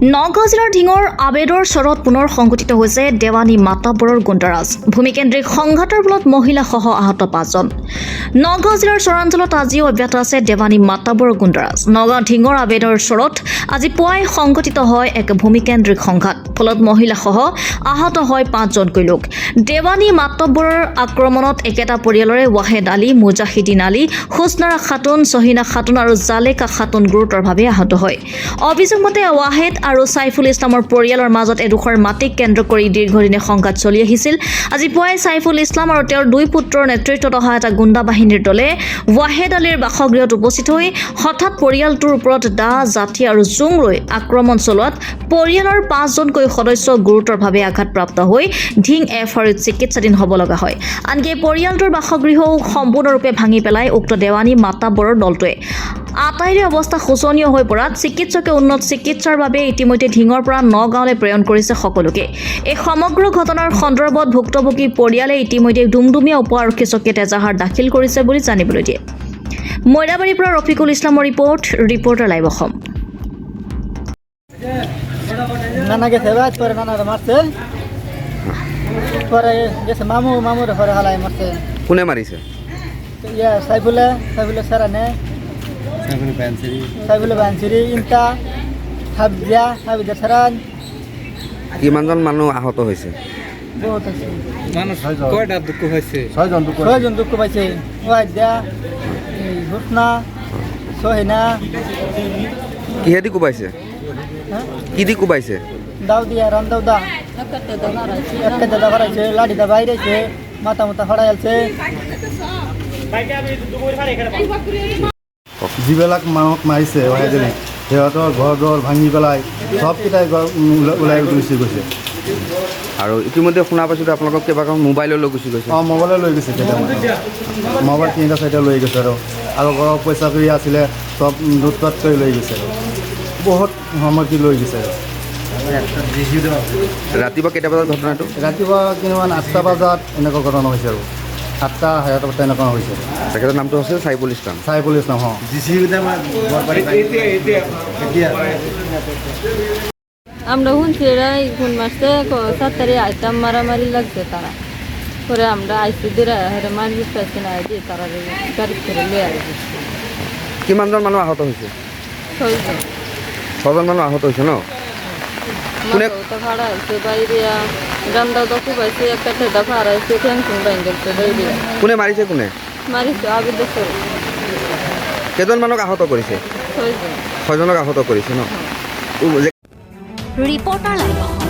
নগাঁও জিলাৰ ঢিঙৰ আবেদৰ চৰত পুনৰ সংঘটিত হৈছে দেৱানী মাতাব্বৰৰ গুণ্ডাৰাজ। ভূমিকেন্দ্ৰিক সংঘাতৰ ফলত মহিলাসহ আহত 5জন। নগাঁও জিলাৰ চৰাঞ্চলত আজিও অব্যাহত আছে দেৱানী মাতাব্বৰৰ গুণ্ডাৰাজ। নগাঁও ঢিঙৰ আবেদৰ চৰত আজি পুৱাই সংঘটিত হয় এক ভূমিকেন্দ্ৰিক সংঘাত। ফলত মহিলাসহ আহত হয় 5জনকৈ লোক। দেৱানী মাতাব্বৰৰ আক্ৰমণত একেটা পৰিয়ালৰে ৱাহেদ আলী, মুজাহিদিন আলী, হুছনাৰা খাতুন, চহিনা খাতুন আৰু জালেকা খাতুন গুৰুতৰভাৱে আহত হয়। অভিযোগ মতে ৱাহেদ আৰু সাইফুল ইছলামৰ পৰিয়ালৰ মাজত এডোখৰ মাটিক কেন্দ্ৰ কৰি দীৰ্ঘদিনীয়া সংঘাত চলি আহিছিল। আজি পুৱাই সাইফুল ইছলাম আৰু তেওঁৰ 2 পুত্ৰৰ নেতৃত্বত অহা এটা গুণ্ডা বাহিনীৰ দলে ৱাহেদ আলীৰ বাসগৃহত উপস্থিত হৈ হঠাৎ পৰিয়ালটোৰ ওপৰত দা, জাঠি আৰু জোং লৈ আক্ৰমণ চলোৱাত পৰিয়ালৰ 5জনকৈ সদস্য গুৰুতৰভাৱে আঘাতপ্ৰাপ্ত হৈ ঢিং এফআৰইউত চিকিৎসাধীন হ'ব লগা হয়। আনকি পৰিয়ালটোৰ বাসগৃহও সম্পূৰ্ণৰূপে ভাঙি পেলাই উক্ত দেৱানী মাতাব্বৰৰ দলটোৱে। আটাইৰে অৱস্থা শোচনীয় হৈ পৰাত চিকিৎসকে উন্নত চিকিৎসাৰ বাবে ইতিমধ্যে ঢিঙৰ পৰা নগাঁৱলৈ প্ৰেৰণ কৰিছে সকলোকে। এই সমগ্ৰ ঘটনাৰ সন্দৰ্ভত ভুক্তভোগী পৰিয়ালে ইতিমধ্যে ডুমডুমীয়া উপ আৰক্ষী চকীত এজাহাৰ দাখিল কৰিছে বুলি জানিবলৈ দিয়ে। মইদাবাৰীৰ পৰা ৰফিকুল ইছলামৰ ৰিপৰ্টাৰ লাইভ অসম। নানা গেছে বাদ পরে নানারে মারছে পরে গেছে মামুর ঘরে হালাই মারছে। কোনে মারিছে? ইয়া সাইফুলে সারানে সাইফুলে বানসিরি ইনতা হাবজা হাবিজা সারান। কিমানজন মানুহ আহত হৈছে? বহুত আছে মানুষ কয়টা দুঃখ হয়েছে? 6জন দুঃখ পাইছে। ওয়াইদা হুসনা সহিনা কিহেদি কোবাইছে? কি দি কোবাইছে? দাও দিয়া রান দাও দা একটা দাদা ভরাইছে, লাঠি দা বাইরেছে, মাথা ফড়াই আছে। যিবিলাক মানুহক মাৰিছে সিহঁতৰ ঘৰ দৰ ভাঙি পেলাই চবকেইটাই ওলাই গুচি গৈছে। আৰু ইতিমধ্যে শুনা পাইছোঁ আপোনালোকক কেইবাখন মোবাইলো লৈ গুচি গৈছে। মোবাইলে লৈ গৈছে কেইটামান মোবাইল 3টা-4টা লৈ গৈছে আৰু ঘৰৰ পইচা কৰি আছিলে চব লুটপাট কৰি লৈ গৈছে। বহুত সামগ্ৰী লৈ গৈছে। ৰাতিপুৱা কেইটা বজাত ঘটনাটো? ৰাতিপুৱা কিমান 8টা বজাত এনেকুৱা ঘটনা হৈছে আৰু 7টা 7:30 তেনেকুৱা হৈছে। তেখেতৰ নামটো আছিল সাইফুল ইছলাম। সাইফুল ইছলাম। আমরা শুনছি এরা ফোন মারছে 7 তারিখ আইতাম মারামারি লাগছে তারা পরে আমরা আইসি দিরা হেরে মারবি পাইছে না যে তারা গাড়ি করে লিয়ে আসবে। কিমানজন মানুহ আহত হৈছে? 6জন 6জন মানুহ আহত হৈছে ন? কোনে তো ভাড়া আছে বাইরে গান্দাও তো খুব আছে একটা ঠেদা ভাড়া আছে টেনশন ব্যাংকের তো বাইরে কোনে মাৰিছে? কোনে মাৰিছে আগে দেখো কেইজন মানুহক আহত কৰিছে? 6জন 6জনক আহত কৰিছে ন? Reporter live Assam.